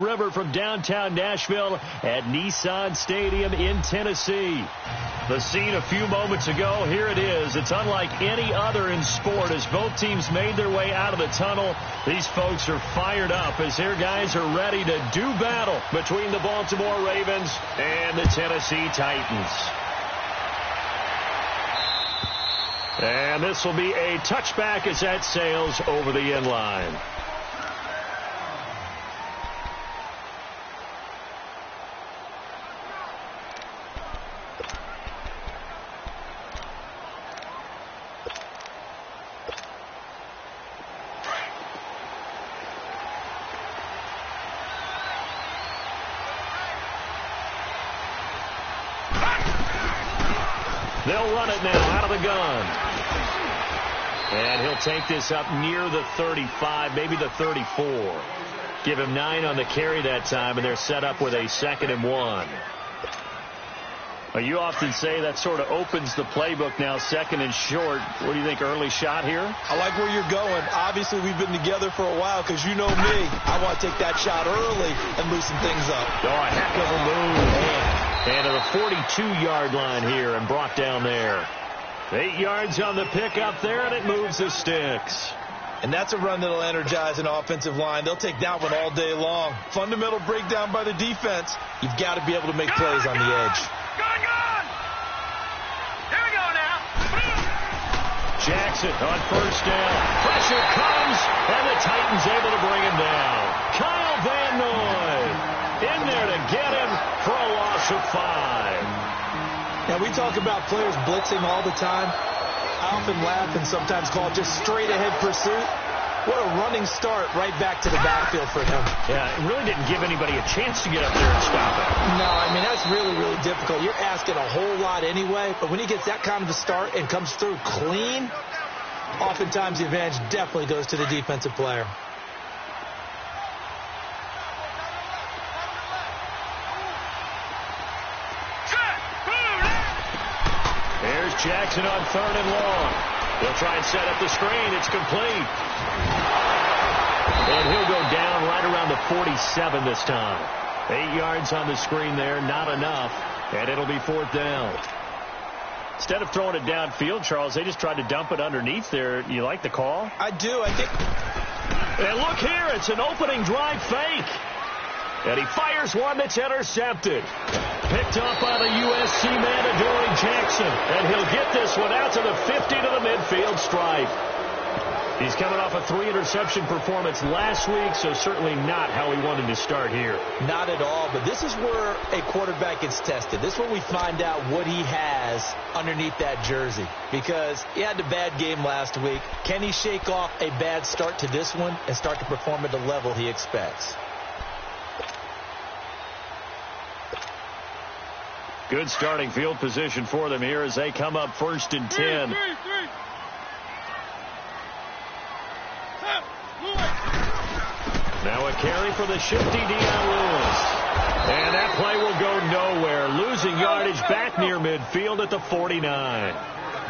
River from downtown Nashville at Nissan Stadium in Tennessee. The scene a few moments ago, here it is. It's unlike any other in sport as both teams made their way out of the tunnel. These folks are fired up as their guys are ready to do battle between the Baltimore Ravens and the Tennessee Titans. And this will be a touchback as that sails over the end line. They'll run it now out of the gun. And he'll take this up near the 35, maybe the 34. Give him 9 on the carry that time, and they're set up with a 2nd and 1. Well, you often say that sort of opens the playbook now, 2nd and short. What do you think, early shot here? I like where you're going. Obviously, we've been together for a while because you know me. I want to take that shot early and loosen things up. Oh, a heck of a move, man. And to the 42-yard line here and brought down there. 8 yards on the pickup there, and it moves the sticks. And that's a run that'll energize an offensive line. They'll take that one all day long. Fundamental breakdown by the defense. You've got to be able to make plays on the edge. Gone! Here we go now. Jackson on 1st down. Pressure comes, and the Titans able to bring him down. Kyle Van Noy in there to get him for a loss of 5. Now, we talk about players blitzing all the time. I often laugh and sometimes call it just straight-ahead pursuit. What a running start right back to the backfield for him. Yeah, it really didn't give anybody a chance to get up there and stop it. No, I mean, that's really, really difficult. You're asking a whole lot anyway, but when he gets that kind of a start and comes through clean, oftentimes the advantage definitely goes to the defensive player. There's Jackson on 3rd and long. They'll try and set up the screen. It's complete. And he'll go down right around the 47 this time. 8 yards on the screen there, not enough. And it'll be 4th down. Instead of throwing it downfield, Charles, they just tried to dump it underneath there. You like the call? I do. I think. And look here, it's an opening drive fake. And he fires one that's intercepted. Picked up by the USC man, Adoree Jackson. And he'll get this one out to the 50 to the midfield stripe. He's coming off a 3-interception performance last week, so certainly not how he wanted to start here. Not at all, but this is where a quarterback gets tested. This is where we find out what he has underneath that jersey. Because he had a bad game last week. Can he shake off a bad start to this one and start to perform at the level he expects? Good starting field position for them here as they come up 1st and 10. Now a carry for the shifty Dion Lewis. And that play will go nowhere. Losing yardage back near midfield at the 49.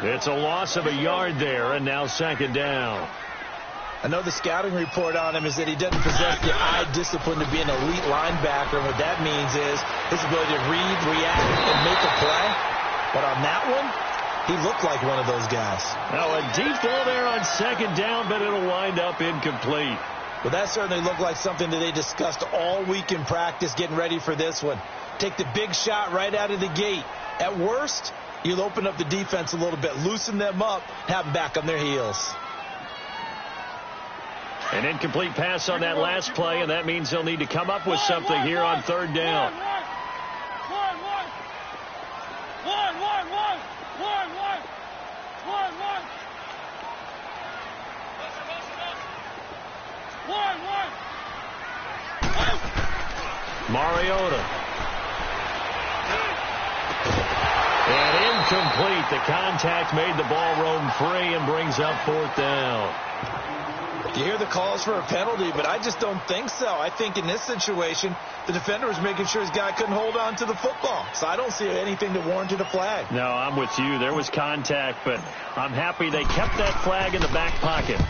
It's a loss of a yard there, and now 2nd down. I know the scouting report on him is that he doesn't possess the eye discipline to be an elite linebacker. And what that means is his ability to read, react, and make a play. But on that one, he looked like one of those guys. Now a deep ball there on 2nd down, but it'll wind up incomplete. Well, that certainly looked like something that they discussed all week in practice getting ready for this one. Take the big shot right out of the gate. At worst, you'll open up the defense a little bit, loosen them up, have them back on their heels. An incomplete pass on that last play, and that means they'll need to come up with something here on 3rd down. Mariota. And incomplete. The contact made the ball roam free and brings up 4th down. You hear the calls for a penalty, but I just don't think so. I think in this situation, the defender was making sure his guy couldn't hold on to the football. So I don't see anything that warranted a flag. No, I'm with you. There was contact, but I'm happy they kept that flag in the back pocket.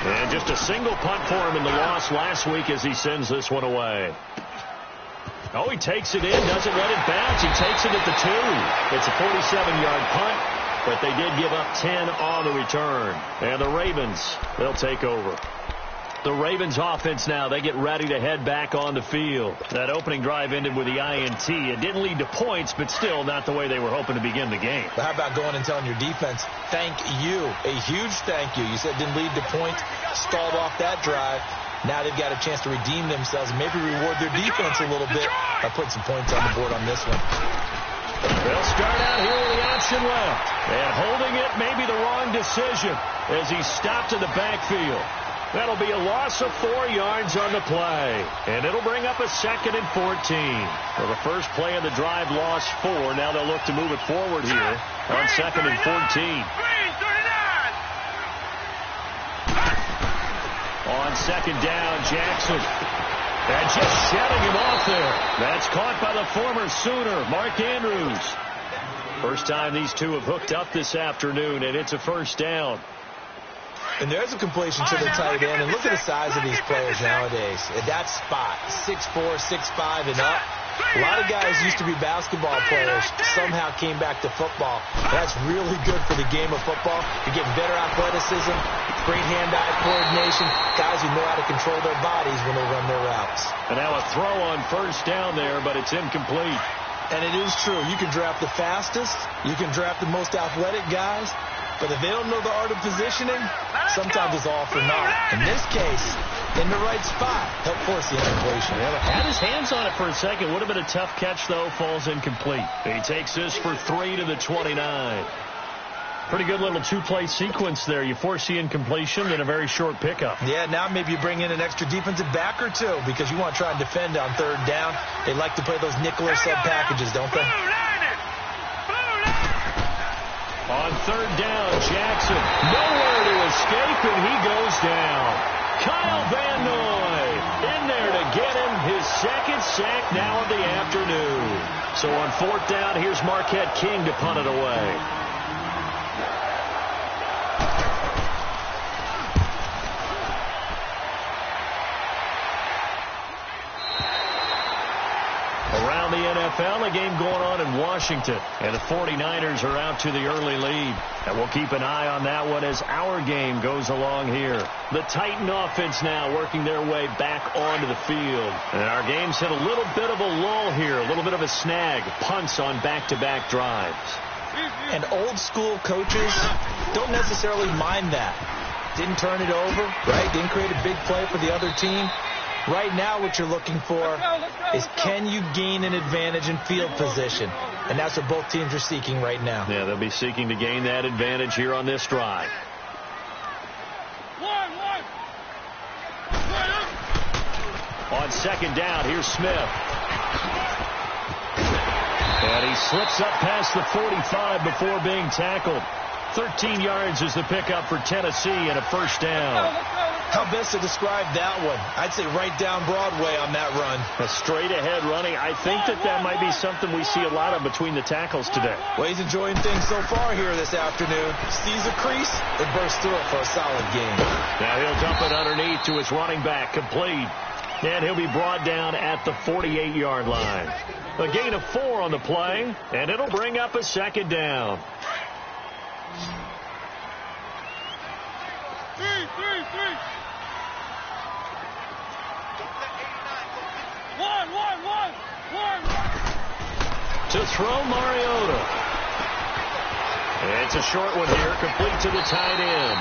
And just a single punt for him in the loss last week as he sends this one away. Oh, he takes it in, doesn't let it bounce. He takes it at the 2. It's a 47-yard punt, but they did give up 10 on the return. And the Ravens, they'll take over. The Ravens offense now, they get ready to head back on the field. That opening drive ended with the INT. It didn't lead to points, but still not the way they were hoping to begin the game. But how about going and telling your defense, thank you, a huge thank you. You said it didn't lead to points, stalled off that drive. Now they've got a chance to redeem themselves and maybe reward their defense a little bit by putting some points on the board on this one. They'll start out here with the option left. And holding it may be the wrong decision as he stopped in the backfield. That'll be a loss of 4 yards on the play. And it'll bring up a 2nd and 14. Well, the first play of the drive lost 4. Now they'll look to move it forward here on 2nd and 14. On 2nd down, Jackson. And just shutting him off there. That's caught by the former Sooner, Mark Andrews. First time these two have hooked up this afternoon, and it's a first down. And there's a completion to the tight end. And look at the size of these players nowadays. At that spot, 6'4", 6'5", and up. A lot of guys used to be basketball players, somehow came back to football. That's really good for the game of football. You're getting better athleticism, great hand-eye coordination, guys who know how to control their bodies when they run their routes. And now a throw on first down there, but it's incomplete. And it is true. You can draft the fastest, you can draft the most athletic guys, but if they don't know the art of positioning, sometimes it's all for naught. In this case, in the right spot, help force the incompletion. Yeah, had his hands on it for a second. Would have been a tough catch, though. Falls incomplete. He takes this for 3 to the 29. Pretty good little two-play sequence there. You force the incompletion, then a very short pickup. Yeah, now maybe you bring in an extra defensive back or two because you want to try and defend on 3rd down. They like to play those nickel or sub packages, don't they? On 3rd down, Jackson. Nowhere to escape, and he goes down. Kyle Van Noy in there to get him his 2nd sack now of the afternoon. So on 4th down, here's Marquette King to punt it away. Around the NFL, a game going on in Washington. And the 49ers are out to the early lead. And we'll keep an eye on that one as our game goes along here. The Titan offense now working their way back onto the field. And our game's hit a little bit of a lull here, a little bit of a snag. Punts on back-to-back drives. And old school coaches don't necessarily mind that. Didn't turn it over, right? Didn't create a big play for the other team. Right now what you're looking for is can you gain an advantage in field position? And that's what both teams are seeking right now. Yeah, they'll be seeking to gain that advantage here on this drive. On 2nd down, here's Smith. And he slips up past the 45 before being tackled. 13 yards is the pickup for Tennessee and a first down. How best to describe that one? I'd say right down Broadway on that run. A straight-ahead running. I think that might be something we see a lot of between the tackles today. Well, he's enjoying things so far here this afternoon. Sees a crease and bursts through it for a solid game. Now he'll dump it underneath to his running back. Complete. And he'll be brought down at the 48-yard line. A gain of 4 on the play, and it'll bring up a 2nd down. To throw Mariota. It's a short one here, complete to the tight end.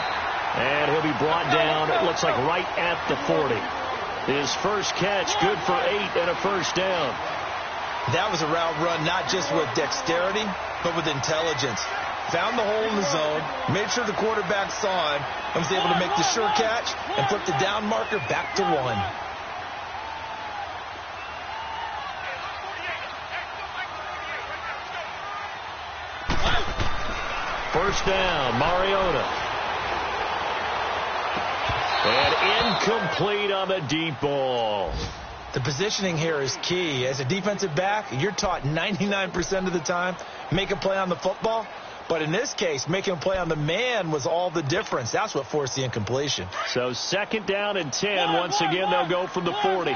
And he'll be brought down, it looks like right at the 40. His first catch, good for 8 and a first down. That was a route run not just with dexterity, but with intelligence. Found the hole in the zone, made sure the quarterback saw him, and was able to make the sure catch and flip the down marker back to 1. First down, Mariota. And incomplete on the deep ball. The positioning here is key. As a defensive back, you're taught 99% of the time, make a play on the football. But in this case, making a play on the man was all the difference. That's what forced the incompletion. So 2nd down and 10. Once again, they'll go from the 40.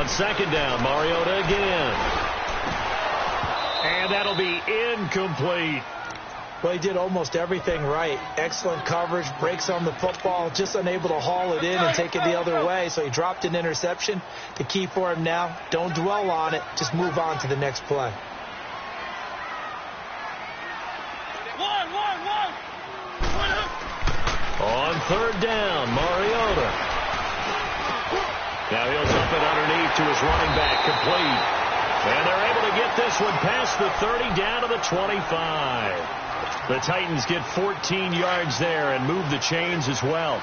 On second down, Mariota again. And that'll be incomplete. Well, he did almost everything right. Excellent coverage, breaks on the football, just unable to haul it in and take it the other way. So he dropped an interception. The key for him now, don't dwell on it. Just move on to the next play. On third down, Mariota. Now he'll dump it underneath to his running back, complete. And they're able to get this one past the 30 down to the 25. The Titans get 14 yards there and move the chains as well.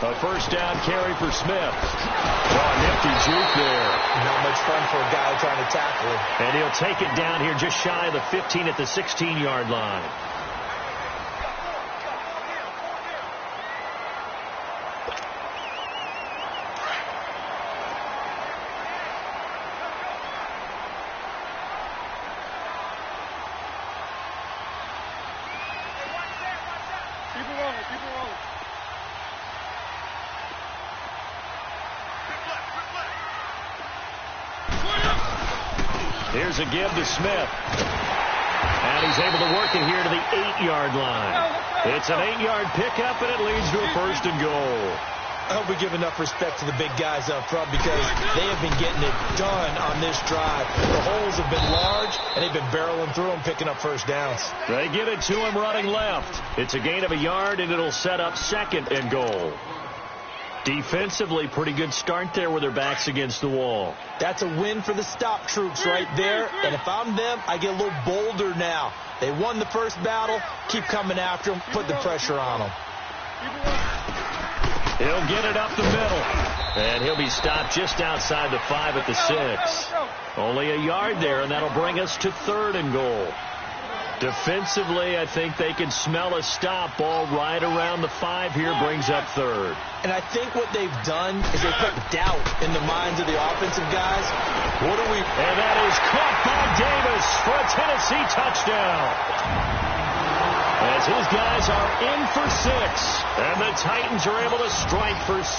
A first down carry for Smith. Oh, nifty juke there. Not much fun for a guy trying to tackle him. And he'll take it down here just shy of the 15 at the 16-yard line. Here's a give to Smith. And he's able to work it here to the 8-yard line. It's an 8-yard pickup, and it leads to a first and goal. I hope we give enough respect to the big guys up front because they have been getting it done on this drive. The holes have been large, and they've been barreling through them, picking up first downs. They get it to him running left. It's a gain of a yard, and it'll set up second and goal. Defensively, pretty good start there with their backs against the wall. That's a win for the stop troops right there. And if I'm them, I get a little bolder now. They won the first battle. Keep coming after them. Put the pressure on them. He'll get it up the middle. And he'll be stopped just outside the 5 at the 6. Only a yard there, and that'll bring us to third and goal. Defensively, I think they can smell a stop ball right around the 5 here, brings up third. And I think what they've done is they put doubt in the minds of the offensive guys. And that is caught by Davis for a Tennessee touchdown. As his guys are in for 6, and the Titans are able to strike for 6.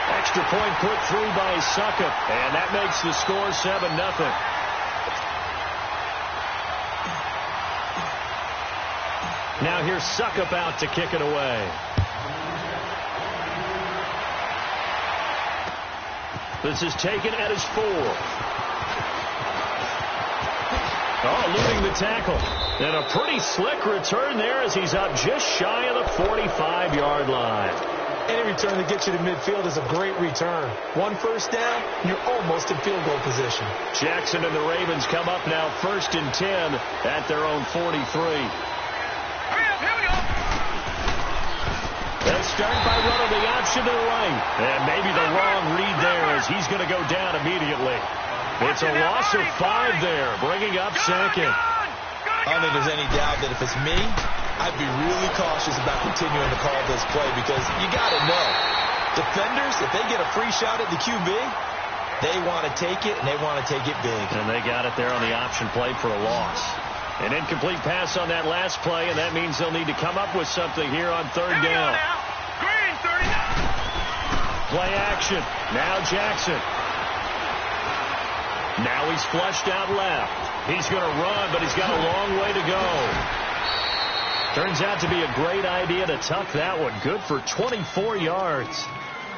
Extra point put through by Suckup, and that makes the score 7-0. Now here's Suckup out to kick it away. This is taken at his 4. Oh, eluding the tackle. And a pretty slick return there as he's up just shy of the 45-yard line. Any return that gets you to midfield is a great return. One first down, you're almost in field goal position. Jackson and the Ravens come up now 1st and 10 at their own 43. Here we go. They'll start by running the option to the right. And maybe the wrong read there as he's going to go down immediately. It's a loss of 5 there, bringing up second. I don't think there's any doubt that if it's me, I'd be really cautious about continuing to call this play because you got to know, defenders, if they get a free shot at the QB, they want to take it, and they want to take it big. And they got it there on the option play for a loss. An incomplete pass on that last play, and that means they'll need to come up with something here on third down. Green, 39. Play action. Now Jackson. Now he's flushed out left. He's going to run, but he's got a long way to go. Turns out to be a great idea to tuck that one. Good for 24 yards.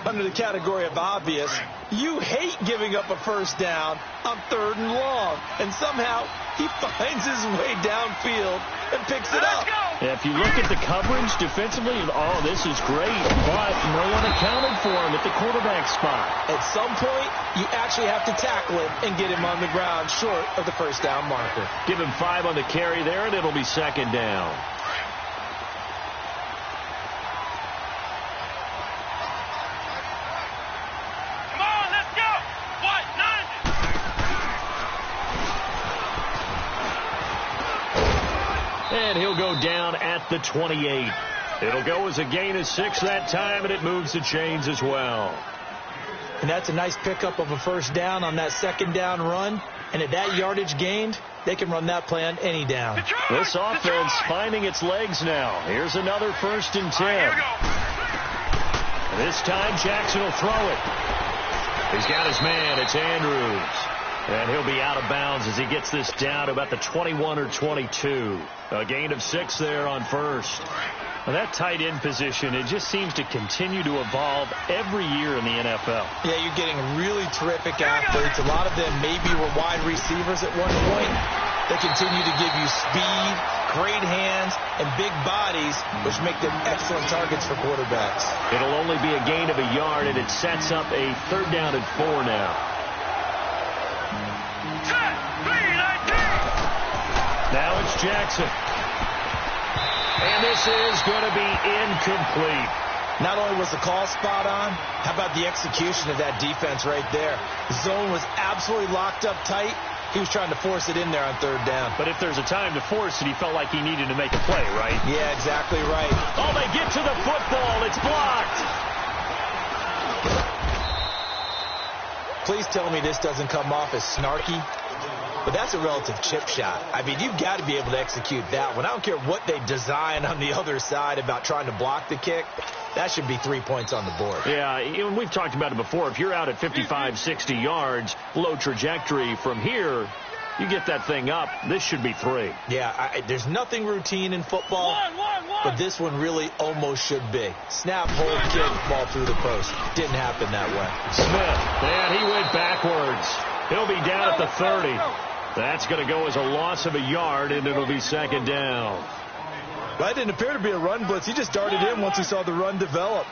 Under the category of obvious, you hate giving up a first down on 3rd and long. And somehow he finds his way downfield and picks it up. Yeah, if you look at the coverage defensively, oh, this is great. But no one accounted for him at the quarterback spot. At some point, you actually have to tackle him and get him on the ground short of the first down marker. Give him 5 on the carry there, and it'll be second down. And he'll go down at the 28. It'll go as a gain of 6 that time, and it moves the chains as well. And that's a nice pickup of a first down on that second down run. And at that yardage gained, they can run that play on any down. This offense finding its legs now. Here's another 1st and 10. Here we go. This time Jackson will throw it. He's got his man. It's Andrews. And he'll be out of bounds as he gets this down to about the 21 or 22. A gain of 6 there on first. Well, that tight end position, it just seems to continue to evolve every year in the NFL. Yeah, you're getting really terrific athletes. A lot of them maybe were wide receivers at one point. They continue to give you speed, great hands, and big bodies, which make them excellent targets for quarterbacks. It'll only be a gain of a yard, and it sets up a 3rd down and 4 now. Now it's Jackson. And this is going to be incomplete. Not only was the call spot on, how about the execution of that defense right there? The zone was absolutely locked up tight. He was trying to force it in there on 3rd down. But if there's a time to force it, he felt like he needed to make a play, right? Yeah, exactly right. Oh, they get to the football. It's blocked. Please tell me this doesn't come off as snarky. But that's a relative chip shot. I mean, you've got to be able to execute that one. I don't care what they design on the other side about trying to block the kick. That should be 3 points on the board. Yeah, and we've talked about it before. If you're out at 55, 60 yards, low trajectory from here, you get that thing up, this should be 3. Yeah, there's nothing routine in football, but this one really almost should be. Snap, hold, kick, ball through the post. Didn't happen that way. Smith, and he went backwards. He'll be down at the 30. That's going to go as a loss of a yard, and it'll be 2nd down. That didn't appear to be a run blitz. He just darted in once he saw the run develop.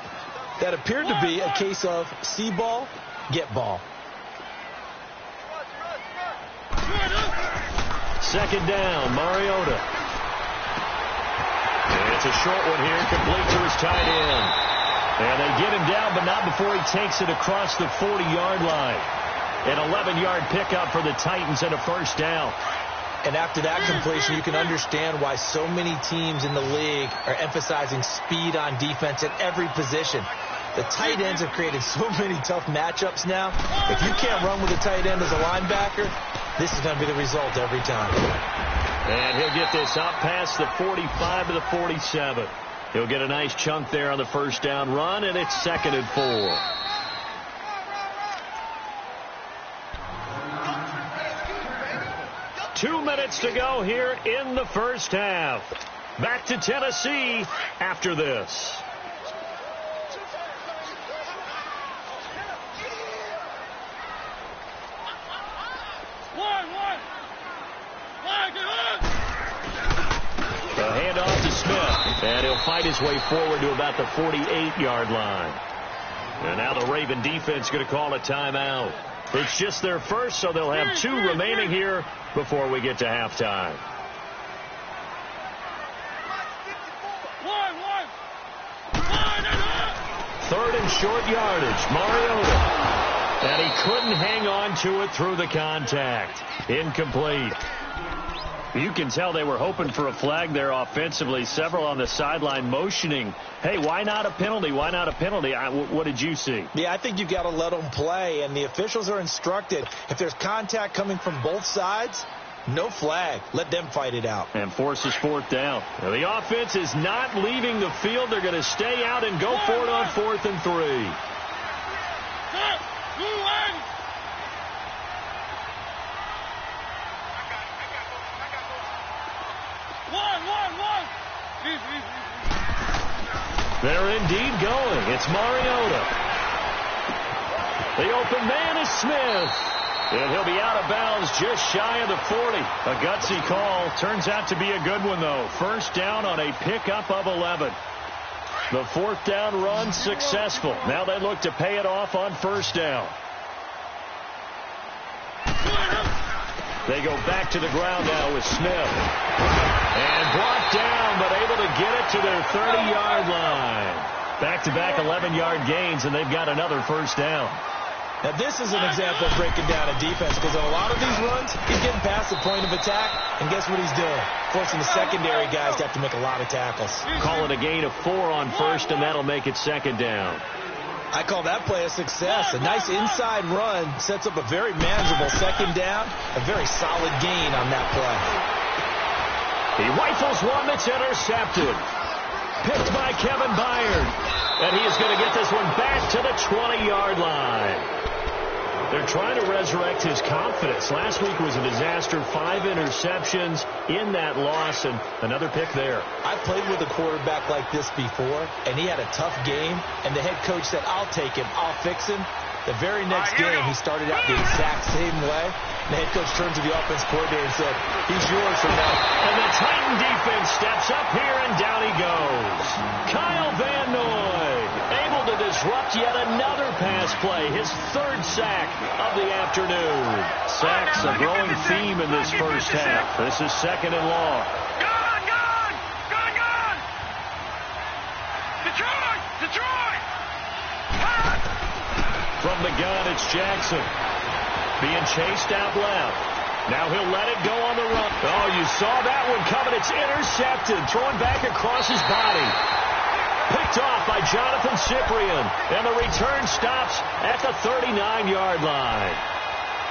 That appeared to be a case of see ball, get ball. 2nd down, Mariota. And it's a short one here, complete to his tight end. And they get him down, but not before he takes it across the 40-yard line. An 11-yard pickup for the Titans and a 1st down. And after that completion, you can understand why so many teams in the league are emphasizing speed on defense at every position. The tight ends have created so many tough matchups now. If you can't run with a tight end as a linebacker, this is going to be the result every time. And he'll get this up past the 45 to the 47. He'll get a nice chunk there on the 1st down run, and it's 2nd and 4. Two minutes to go here in the 1st half. Back to Tennessee after this. The handoff to Smith, and he'll fight his way forward to about the 48-yard line. And now the Raven defense going to call a timeout. It's just their first, so they'll have 2 remaining here before we get to halftime. Third and short yardage, Mariota. And he couldn't hang on to it through the contact. Incomplete. You can tell they were hoping for a flag there offensively. Several on the sideline motioning, hey, why not a penalty? Why not a penalty? What did you see? Yeah, I think you've got to let them play, and the officials are instructed. If there's contact coming from both sides, no flag. Let them fight it out. And forces 4th down. Now, the offense is not leaving the field. They're going to stay out and go for it on 4th and 3. They're indeed going. It's Mariota. The open man is Smith. And he'll be out of bounds just shy of the 40. A gutsy call. Turns out to be a good one, though. 1st down on a pickup of 11. The 4th down run successful. Now they look to pay it off on 1st down. They go back to the ground now with Smith. And brought down, but able to get it to their 30-yard line. Back-to-back 11-yard gains, and they've got another 1st down. Now, this is an example of breaking down a defense, because on a lot of these runs, he's getting past the point of attack, and guess what he's doing? Forcing the secondary guys to have to make a lot of tackles. Call it a gain of 4 on 1st, and that'll make it 2nd down. I call that play a success. A nice inside run sets up a very manageable second down. A very solid gain on that play. He rifles one that's intercepted. Picked by Kevin Byard. And he is going to get this one back to the 20-yard line. They're trying to resurrect his confidence. Last week was a disaster. 5 interceptions in that loss, and another pick there. I've played with a quarterback like this before, and he had a tough game, and the head coach said, I'll take him, I'll fix him. The very next game, he started out the exact same way. The head coach turned to the offense coordinator and said, he's yours from now. And the Titan defense steps up here, and down he goes. Kyle Van Noy able to disrupt yet another pass play. His 3rd sack of the afternoon. Sacks a growing theme in this first half. This is 2nd and long. Gone! Detroit! From the gun, it's Jackson. Being chased out left. Now he'll let it go on the run. Oh, you saw that one coming. It's intercepted. Throwing back across his body. Picked off by Jonathan Cyprien. And the return stops at the 39-yard line.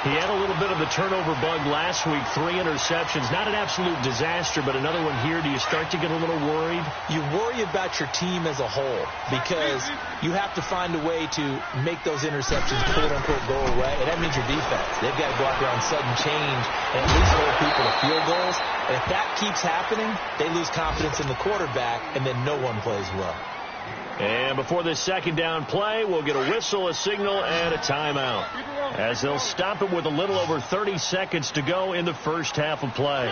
He had a little bit of the turnover bug last week. 3 interceptions. Not an absolute disaster, but another one here. Do you start to get a little worried? You worry about your team as a whole because you have to find a way to make those interceptions, quote-unquote, go away. And that means your defense. They've got to go out there on sudden change and at least hold people to field goals. And if that keeps happening, they lose confidence in the quarterback, and then no one plays well. And before this second down play, we'll get a whistle, a signal, and a timeout. As they'll stop it with a little over 30 seconds to go in the first half of play.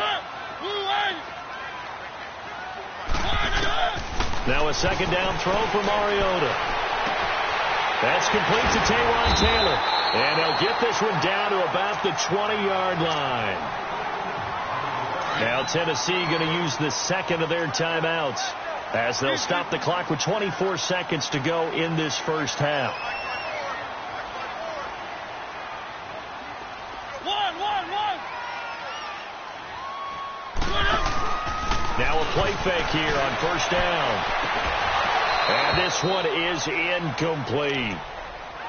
Now a second down throw for Mariota. That's complete to Taywan Taylor. And they'll get this one down to about the 20-yard line. Now Tennessee going to use the second of their timeouts, as they'll stop the clock with 24 seconds to go in this first half. Now a play fake here on first down. And this one is incomplete.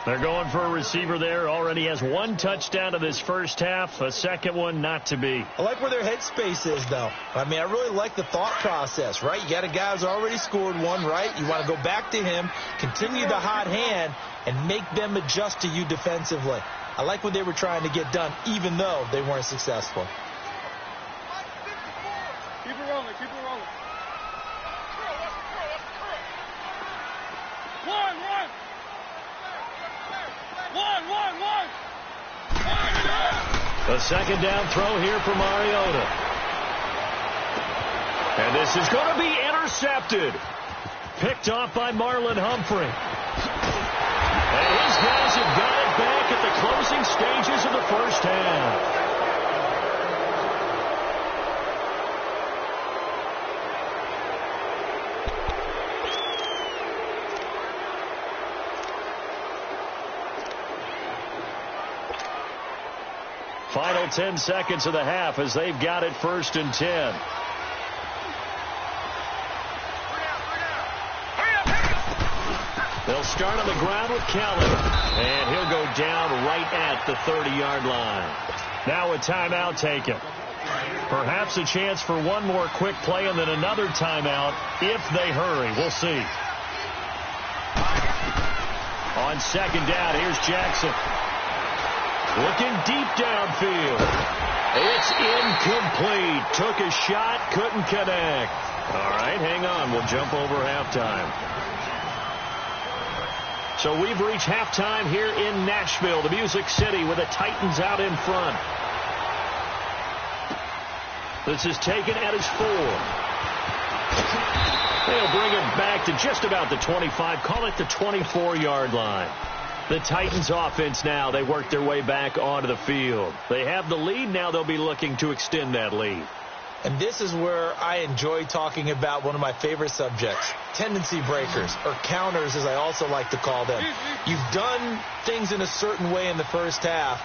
They're going for a receiver there. Already has 1 touchdown to this first half. A second one not to be. I like where their headspace is, though. I mean, I really like the thought process, right? You got a guy who's already scored one, right? You want to go back to him, continue the hot hand, and make them adjust to you defensively. I like what they were trying to get done, even though they weren't successful. Keep it rolling. One. A second down throw here for Mariota. And this is going to be intercepted. Picked off by Marlon Humphrey. And his guys have got it back at the closing stages of the first half. Final 10 seconds of the half as they've got it 1st and 10. They'll start on the ground with Kelly, and he'll go down right at the 30-yard line. Now a timeout taken. Perhaps a chance for one more quick play and then another timeout if they hurry. We'll see. On second down, here's Jackson. Looking deep downfield. It's incomplete. Took a shot, couldn't connect. All right, hang on. We'll jump over halftime. So we've reached halftime here in Nashville, the Music City, with the Titans out in front. This is taken at his 4. They'll bring it back to just about the 25. Call it the 24-yard line. The Titans offense now, they work their way back onto the field. They have the lead. Now they'll be looking to extend that lead. And this is where I enjoy talking about one of my favorite subjects, tendency breakers, or counters as I also like to call them. You've done things in a certain way in the first half,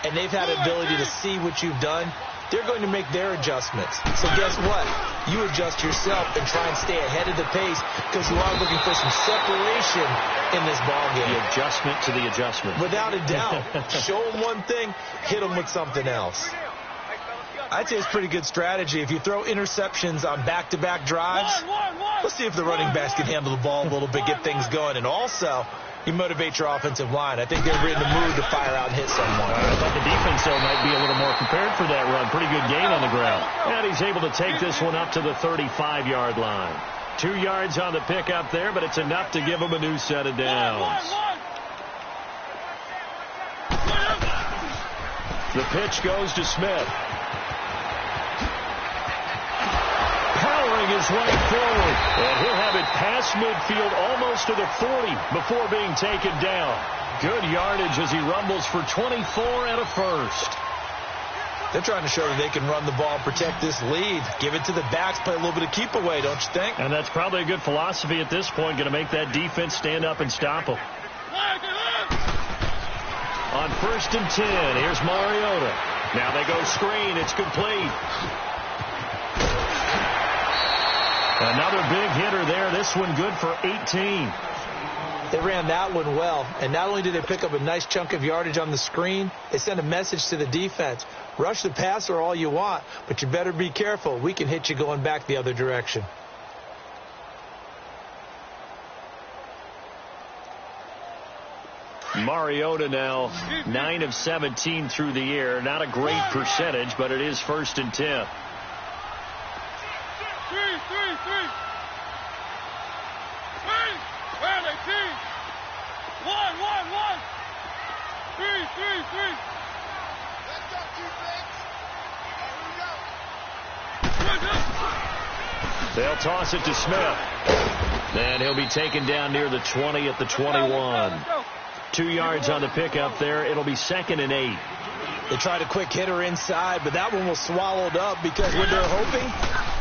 and they've had the ability to see what you've done they're going to make their adjustments. So guess what? You adjust yourself and try and stay ahead of the pace because you are looking for some separation in this ball game. The adjustment to the adjustment. Without a doubt. Show them one thing, hit them with something else. I'd say it's pretty good strategy. If you throw interceptions on back-to-back drives, let's see if the running backs can handle the ball a little bit, get things going. And also, you motivate your offensive line. I think they're in the mood to fire out and hit someone. I thought the defense, though, might be a little more prepared for that run. Pretty good gain on the ground. And he's able to take this one up to the 35-yard line. 2 yards on the pickup there, but it's enough to give him a new set of downs. The pitch goes to Smith. Powering his way forward. And he'll have it past midfield almost to the 40 before being taken down. Good yardage as he rumbles for 24 and a first. They're trying to show that they can run the ball, protect this lead. Give it to the backs, play a little bit of keep away, don't you think? And that's probably a good philosophy at this point. Going to make that defense stand up and stop them. On 1st and 10, here's Mariota. Now they go screen. It's complete. Another big hitter there. This one good for 18. They ran that one well. And not only did they pick up a nice chunk of yardage on the screen, they sent a message to the defense. Rush the passer all you want, but you better be careful. We can hit you going back the other direction. Mariota now 9 of 17 through the air. Not a great percentage, but it is 1st and 10. They'll toss it to Smith. And he'll be taken down near the 20 at the 21. 2 yards on the pickup there. It'll be 2nd and 8. They tried a quick hitter inside, but that one was swallowed up because what they're hoping,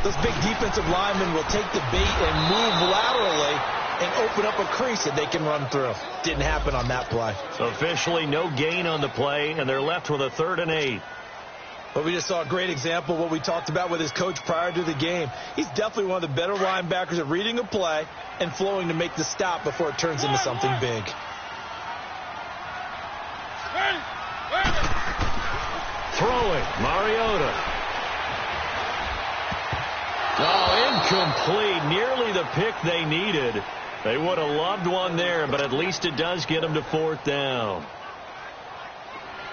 those big defensive linemen will take the bait and move laterally and open up a crease that they can run through. Didn't happen on that play. Officially no gain on the play, and they're left with a 3rd and 8. But we just saw a great example of what we talked about with his coach prior to the game. He's definitely one of the better linebackers at reading a play and flowing to make the stop before it turns into something big. Throwing, Mariota. Oh, incomplete. Nearly the pick they needed. They would have loved one there, but at least it does get them to 4th down.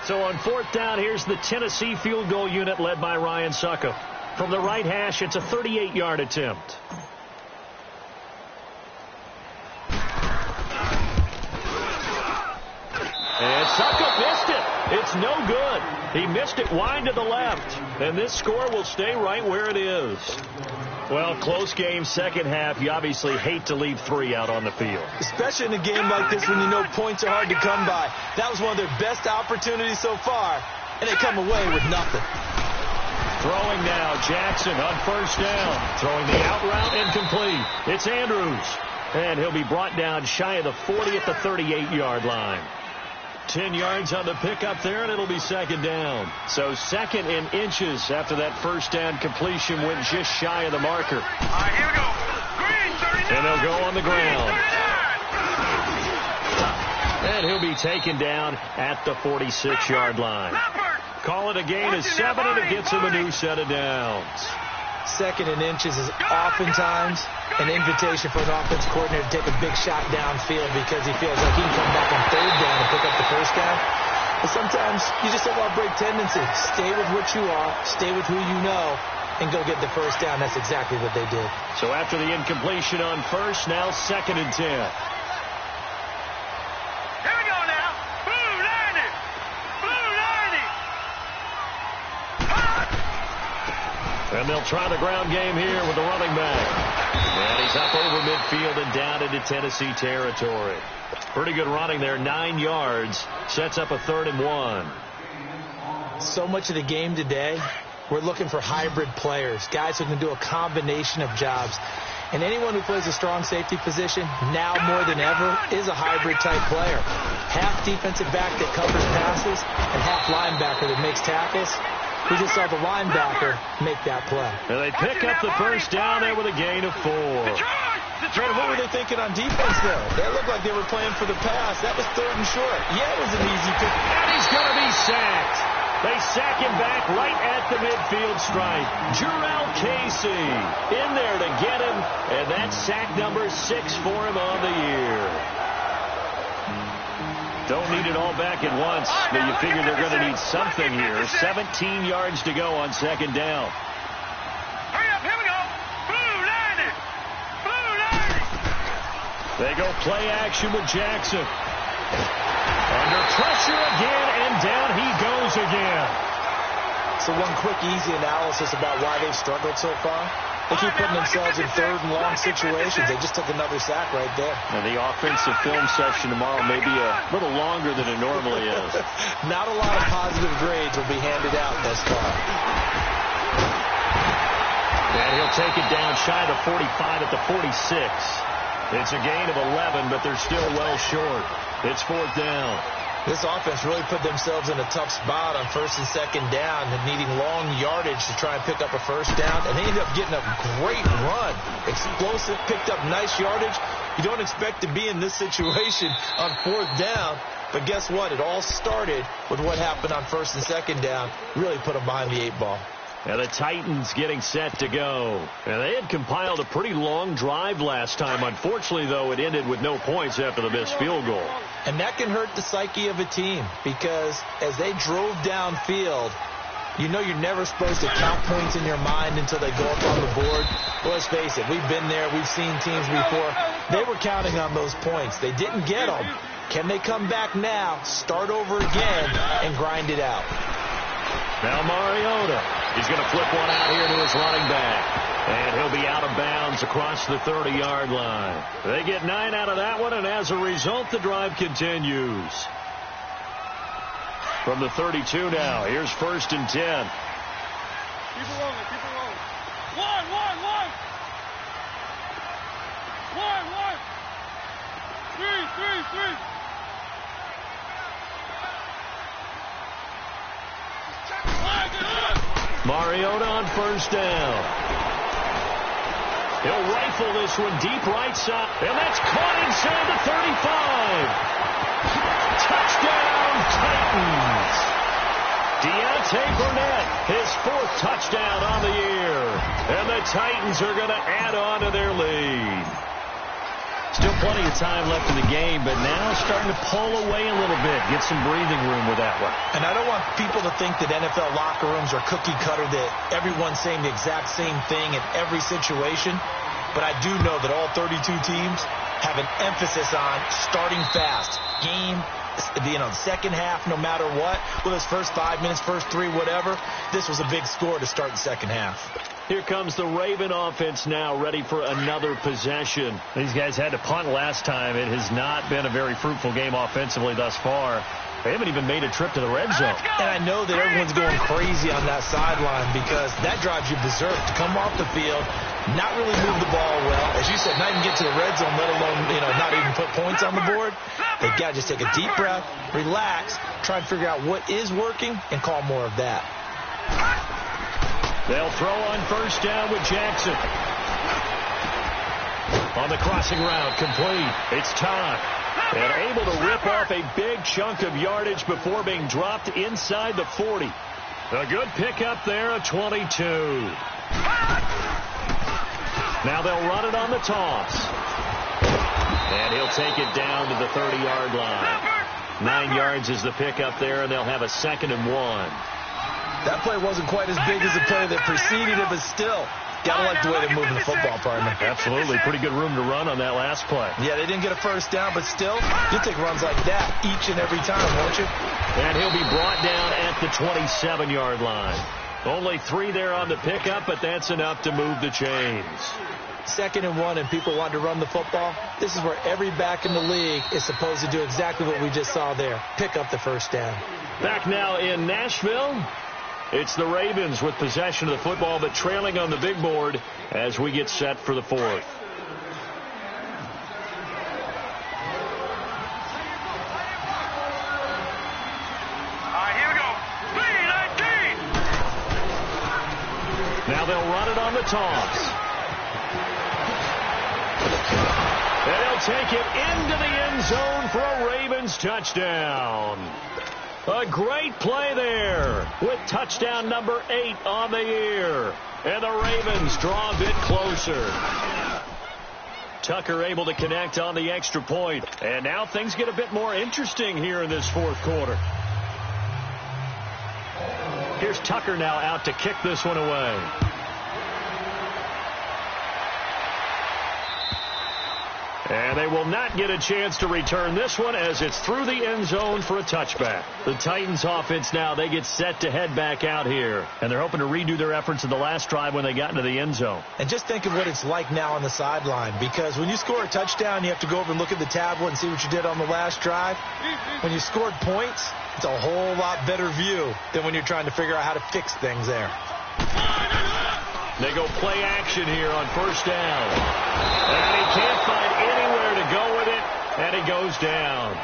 So on 4th down, here's the Tennessee field goal unit led by Ryan Suckup. From the right hash, it's a 38-yard attempt. And Suckup missed it. It's no good. He missed it wide to the left. And this score will stay right where it is. Well, close game, second half. You obviously hate to leave 3 out on the field. Especially in a game like this when you know points are hard to come by. That was one of their best opportunities so far, and they come away with nothing. Throwing now, Jackson on 1st down. Throwing the out route, incomplete. It's Andrews. And he'll be brought down shy of the 40 at the 38-yard line. 10 yards on the pickup there, and it'll be 2nd down. So 2nd in inches after that 1st down completion went just shy of the marker. All right, here we go. Green, 39. And they'll go on the ground. 39. And he'll be taken down at the 46-yard line. Call it a gain of 7, and it gets him a new set of downs. 2nd in inches is oftentimes an invitation for an offense coordinator to take a big shot downfield because he feels like he can come back on 3rd down and pick up the 1st down. But sometimes you just have a break tendency. Stay with what you are, stay with who you know, and go get the 1st down. That's exactly what they did. So after the incompletion on 1st, now 2nd and 10. Here we go now. Blue 90. Blue 90. And they'll try the ground game here with the running back. And he's up over midfield and down into Tennessee territory. Pretty good running there, 9 yards. Sets up a 3rd and 1. So much of the game today, we're looking for hybrid players, guys who can do a combination of jobs. And anyone who plays a strong safety position, now more than ever, is a hybrid-type player. Half defensive back that covers passes and half linebacker that makes tackles. We just saw the linebacker make that play. And they pick up the first down there with a gain of 4. Brandon, what were they thinking on defense there? They looked like they were playing for the pass. That was 3rd and short. Yeah, it was an easy pick. And he's going to be sacked. They sack him back right at the midfield stripe. Jarrell Casey in there to get him, and that's sack number 6 for him on the year. Don't need it all back at once, but you figure they're going to need something here. 17 yards to go on 2nd down. Hurry up, here we go. Blue 90. Blue 90. They go play action with Jackson. Under pressure again, and down he goes again. So one quick, easy analysis about why they've struggled so far. They keep putting themselves in 3rd and long situations. They just took another sack right there. And the offensive film session tomorrow may be a little longer than it normally is. Not a lot of positive grades will be handed out thus far. And he'll take it down shy of the 45 at the 46. It's a gain of 11, but they're still well short. It's 4th down. This offense really put themselves in a tough spot on 1st and 2nd down and needing long yardage to try and pick up a first down. And they ended up getting a great run. Explosive, picked up nice yardage. You don't expect to be in this situation on 4th down. But guess what? It all started with what happened on 1st and 2nd down. Really put them behind the 8 ball. And the Titans getting set to go. And they had compiled a pretty long drive last time. Unfortunately, though, it ended with no points after the missed field goal. And that can hurt the psyche of a team because as they drove downfield, you know you're never supposed to count points in your mind until they go up on the board. Well, let's face it, we've been there. We've seen teams before. They were counting on those points. They didn't get them. Can they come back now, start over again, and grind it out? Now Mariota, he's going to flip one out here to his running back. And he'll be out of bounds across the 30-yard line. They get 9 out of that one, and as a result, the drive continues. From the 32 now, here's 1st and 10. Keep it rolling, keep it rolling. One. 3. Mariota on 1st down. He'll rifle this one deep right side. And that's caught inside the 35. Touchdown, Titans. Deontay Burnett, his 4th touchdown on the year. And the Titans are going to add on to their lead. Still plenty of time left in the game, but now starting to pull away a little bit. Get some breathing room with that one. And I don't want people to think that NFL locker rooms are cookie cutter, that everyone's saying the exact same thing in every situation. But I do know that all 32 teams have an emphasis on starting fast. Game, second half, no matter what. Whether it's first 5 minutes, first 3, whatever. This was a big score to start the second half. Here comes the Raven offense now, ready for another possession. These guys had to punt last time. It has not been a very fruitful game offensively thus far. They haven't even made a trip to the red zone. And I know that everyone's going crazy on that sideline because that drives you berserk to come off the field, not really move the ball well. As you said, not even get to the red zone, let alone, not even put points on the board. They've got to just take a deep breath, relax, try and figure out what is working, and call more of that. They'll throw on 1st down with Jackson. On the crossing route, complete. It's Todd. And able to rip off a big chunk of yardage before being dropped inside the 40. A good pickup there, a 22. Now they'll run it on the toss. And he'll take it down to the 30-yard line. 9 yards is the pickup there, and they'll have a 2nd and 1. That play wasn't quite as big as the play that preceded it, but still, gotta like the way they're moving the football, partner. Absolutely. Pretty good room to run on that last play. Yeah, they didn't get a first down, but still, you'll take runs like that each and every time, won't you? And he'll be brought down at the 27-yard line. Only 3 there on the pickup, but that's enough to move the chains. 2nd and 1, and people want to run the football. This is where every back in the league is supposed to do exactly what we just saw there. Pick up the first down. Back now in Nashville. It's the Ravens with possession of the football, but trailing on the big board as we get set for the 4th. All right, here we go. 3-19. on the toss. And he'll take it into the end zone for a Ravens touchdown. A great play there with touchdown number 8 on the year. And the Ravens draw a bit closer. Tucker able to connect on the extra point. And now things get a bit more interesting here in this fourth quarter. Here's Tucker now out to kick this one away. And they will not get a chance to return this one as it's through the end zone for a touchback. The Titans offense now, they get set to head back out here. And they're hoping to redo their efforts in the last drive when they got into the end zone. And just think of what it's like now on the sideline. Because when you score a touchdown, you have to go over and look at the tablet and see what you did on the last drive. When you scored points, it's a whole lot better view than when you're trying to figure out how to fix things there. They go play action here on first down. And he can't find anywhere to go with it, and he goes down.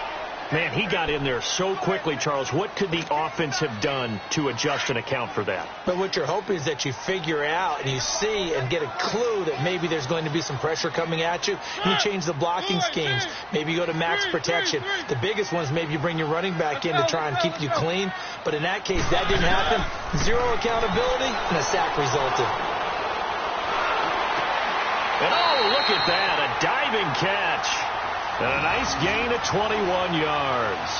Man, he got in there so quickly, Charles. What could the offense have done to adjust and account for that? But what you're hoping is that you figure out and you see and get a clue that maybe there's going to be some pressure coming at you. You change the blocking schemes. Maybe you go to max protection. The biggest one is maybe you bring your running back in to try and keep you clean. But in that case, that didn't happen. Zero accountability, and a sack resulted. And oh, look at that, a diving catch. And a nice gain of 21 yards.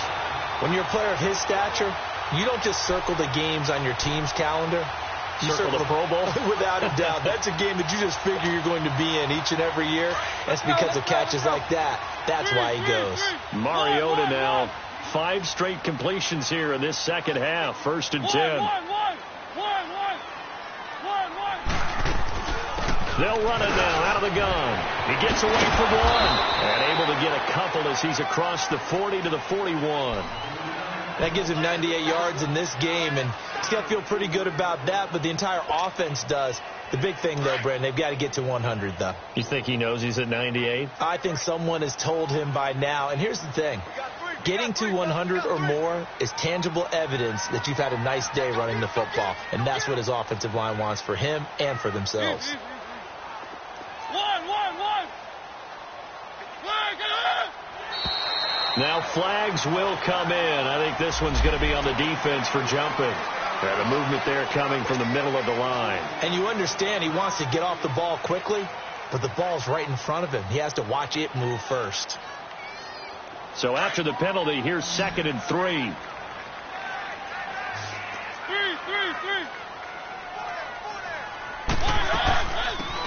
When you're a player of his stature, you don't just circle the games on your team's calendar. You circle the Pro Bowl? Without a doubt. That's a game that you just figure you're going to be in each and every year. That's because of catches like that. That's why he goes. Mariota now, 5 straight completions here in this second half. 1st and 10. They'll run it now out of the gun. He gets away from one and able to get a couple as he's across the 40 to the 41. That gives him 98 yards in this game, and he's got to feel pretty good about that, but the entire offense does. The big thing, though, Brandon, they've got to get to 100, though. You think he knows he's at 98? I think someone has told him by now, and here's the thing. Getting to 100 or more is tangible evidence that you've had a nice day running the football, and that's what his offensive line wants for him and for themselves. Now flags will come in. I think this one's going to be on the defense for jumping. And a movement there coming from the middle of the line. And you understand he wants to get off the ball quickly, but the ball's right in front of him. He has to watch it move first. So after the penalty, here's 2nd and 3.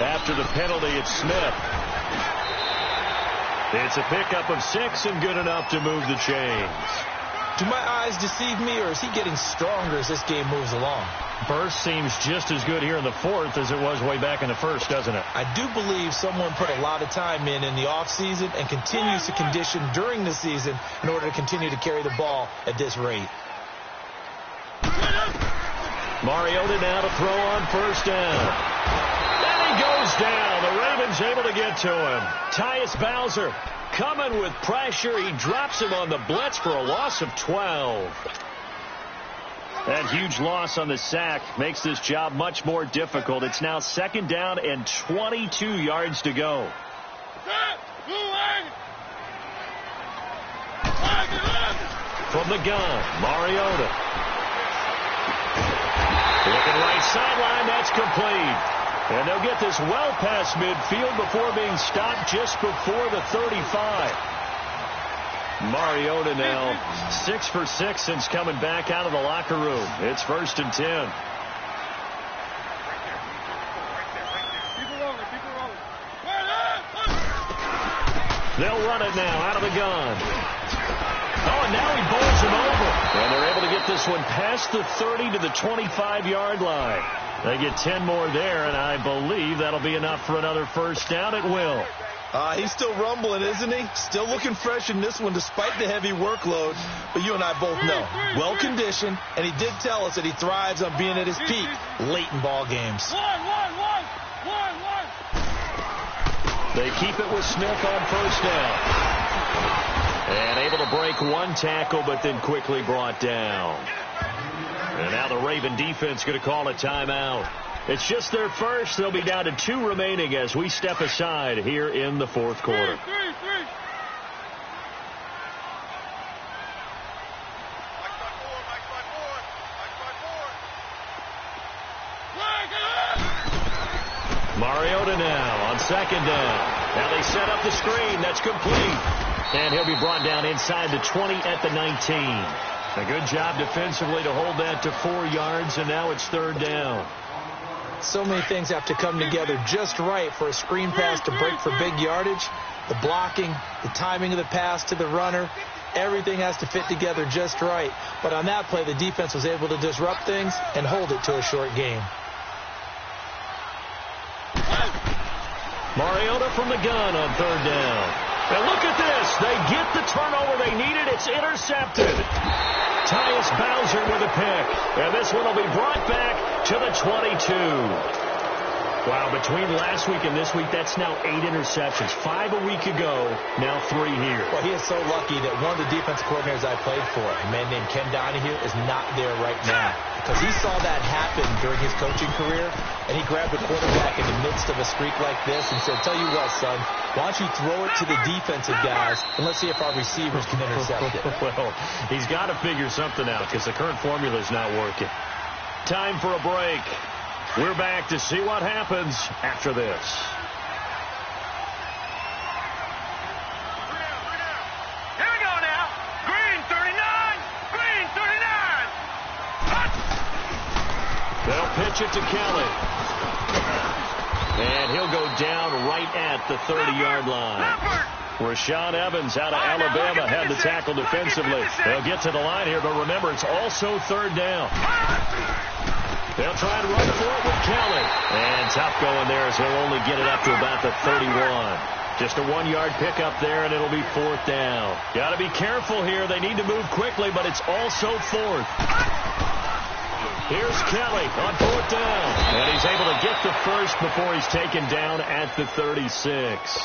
After the penalty, it's Smith. It's a pickup of 6 and good enough to move the chains. Do my eyes deceive me, or is he getting stronger as this game moves along? Burst seems just as good here in the 4th as it was way back in the 1st, doesn't it? I do believe someone put a lot of time in the offseason and continues to condition during the season in order to continue to carry the ball at this rate. Mariota now to throw on first down. And he goes down. The Ravens able to get to him. Tyus Bowser coming with pressure. He drops him on the blitz for a loss of 12. That huge loss on the sack makes this job much more difficult. It's now 2nd down and 22 yards to go. From the gun, Mariota. Looking right sideline, that's complete. And they'll get this well past midfield before being stopped just before the 35. Mariota now 6 for 6 since coming back out of the locker room. It's 1st and 10. They'll run it now out of the gun. Oh, and now he bowls him over. And they're able to get this one past the 30 to the 25-yard line. They get 10 more there, and I believe that'll be enough for another first down. It will. He's still rumbling, isn't he? Still looking fresh in this one despite the heavy workload. But you and I both know, well-conditioned, and he did tell us that he thrives on being at his peak late in ball games. They keep it with Smith on first down. And able to break one tackle, but then quickly brought down. And now the Raven defense going to call a timeout. It's just their first. They'll be down to 2 remaining as we step aside here in the fourth quarter. Mariota now on second down. Now they set up the screen. That's complete. And he'll be brought down inside the 20 at the 19. A good job defensively to hold that to 4 yards, and now it's third down. So many things have to come together just right for a screen pass to break for big yardage. The blocking, the timing of the pass to the runner, everything has to fit together just right. But on that play, the defense was able to disrupt things and hold it to a short game. Mariota from the gun on third down. And look at this. They get the turnover they needed. It's intercepted. Tyus Bowser with a pick. And this one will be brought back to the 22. Wow, between last week and this week, that's now 8 interceptions. 5 a week ago, now 3 here. Well, he is so lucky that one of the defensive coordinators I played for, a man named Ken Donahue, is not there right now. Because he saw that happen during his coaching career, and he grabbed the quarterback in the midst of a streak like this and said, tell you what, son, why don't you throw it to the defensive guys, and let's see if our receivers can intercept it. Well, he's got to figure something out because the current formula is not working. Time for a break. We're back to see what happens after this. Here we go now. Green 39. Green 39. They'll pitch it to Kelly. And he'll go down right at the 30-yard line. Rashaan Evans out of Alabama had the tackle defensively. They'll get to the line here, but remember, it's also third down. They'll try and run for it with Kelly. And tough going there as he'll only get it up to about the 31. Just a 1-yard pickup there, and it'll be fourth down. Got to be careful here. They need to move quickly, but it's also fourth. Here's Kelly on fourth down. And he's able to get the first before he's taken down at the 36.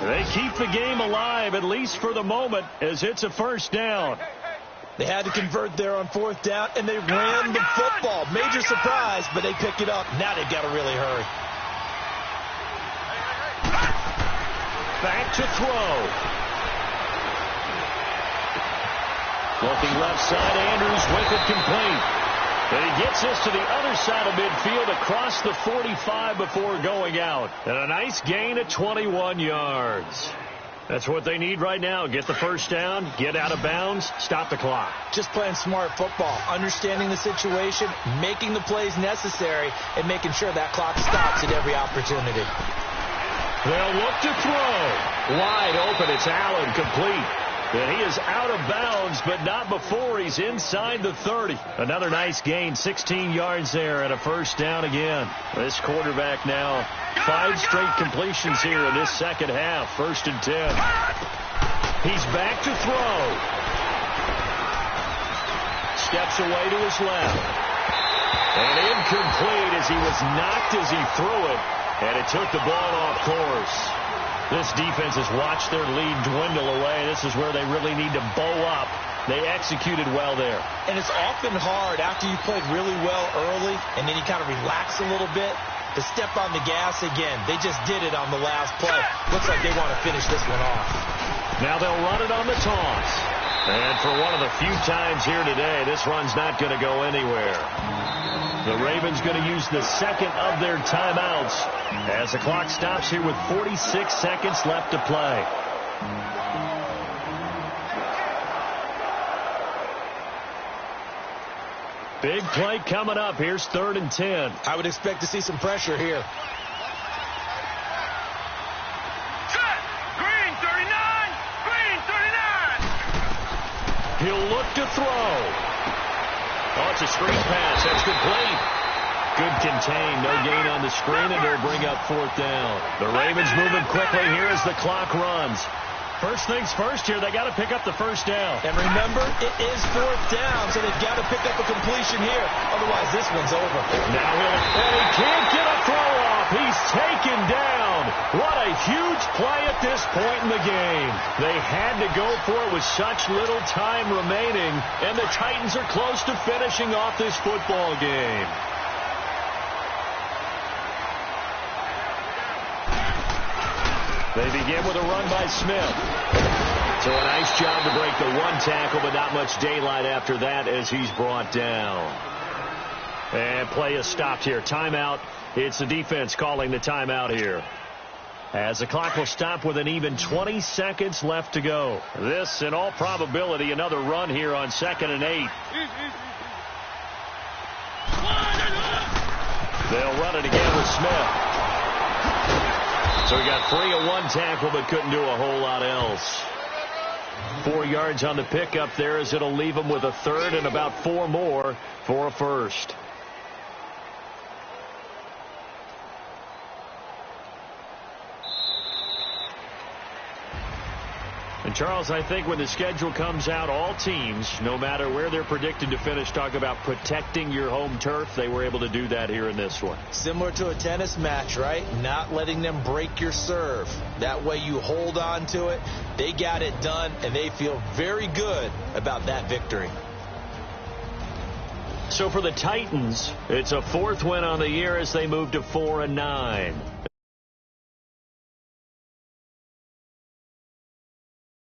They keep the game alive, at least for the moment, as it's a first down. They had to convert there on fourth down, and they ran the football. Major surprise, but they pick it up. Now they've got to really hurry. Back to throw. Looking left side, Andrews with it complete. And he gets this to the other side of midfield across the 45 before going out. And a nice gain of 21 yards. That's what they need right now. Get the first down, get out of bounds, stop the clock. Just playing smart football, understanding the situation, making the plays necessary, and making sure that clock stops at every opportunity. They'll look to throw. Wide open, it's Allen, complete. And he is out of bounds, but not before he's inside the 30. Another nice gain, 16 yards there, and a first down again. This quarterback now, 5 straight completions here in this second half, 1st and 10. He's back to throw. Steps away to his left. And incomplete as he was knocked as he threw it, and it took the ball off course. This defense has watched their lead dwindle away. This is where they really need to bow up. They executed well there. And it's often hard after you played really well early and then you kind of relax a little bit to step on the gas again. They just did it on the last play. Looks like they want to finish this one off. Now they'll run it on the toss. And for one of the few times here today, this run's not going to go anywhere. The Ravens going to use the second of their timeouts as the clock stops here with 46 seconds left to play. Big play coming up. Here's 3rd and 10. I would expect to see some pressure here. Green 39. Green 39. He'll look to throw. Oh, it's a screen pass. That's complete. Good contain. No gain on the screen, and they'll bring up 4th down. The Ravens moving quickly here as the clock runs. First things first here, they got to pick up the first down. And remember, it is 4th down, so they've got to pick up a completion here. Otherwise, this one's over. Now and he can't get a throw off. He's taken down. What a huge play at this point in the game. They had to go for it with such little time remaining, and the Titans are close to finishing off this football game. They begin with a run by Smith. So a nice job to break the one tackle, but not much daylight after that as he's brought down. And play is stopped here. Timeout. It's the defense calling the timeout here, as the clock will stop with an even 20 seconds left to go. This, in all probability, another run here on 2nd and 8. They'll run it again with Smith. So he got free of one tackle but couldn't do a whole lot else. 4 yards on the pickup there, as it'll leave him with a third and about 4 more for a first. And, Charles, I think when the schedule comes out, all teams, no matter where they're predicted to finish, talk about protecting your home turf. They were able to do that here in this one. Similar to a tennis match, right? Not letting them break your serve. That way you hold on to it. They got it done, and they feel very good about that victory. So for the Titans, it's a 4th win on the year as they move to 4-9.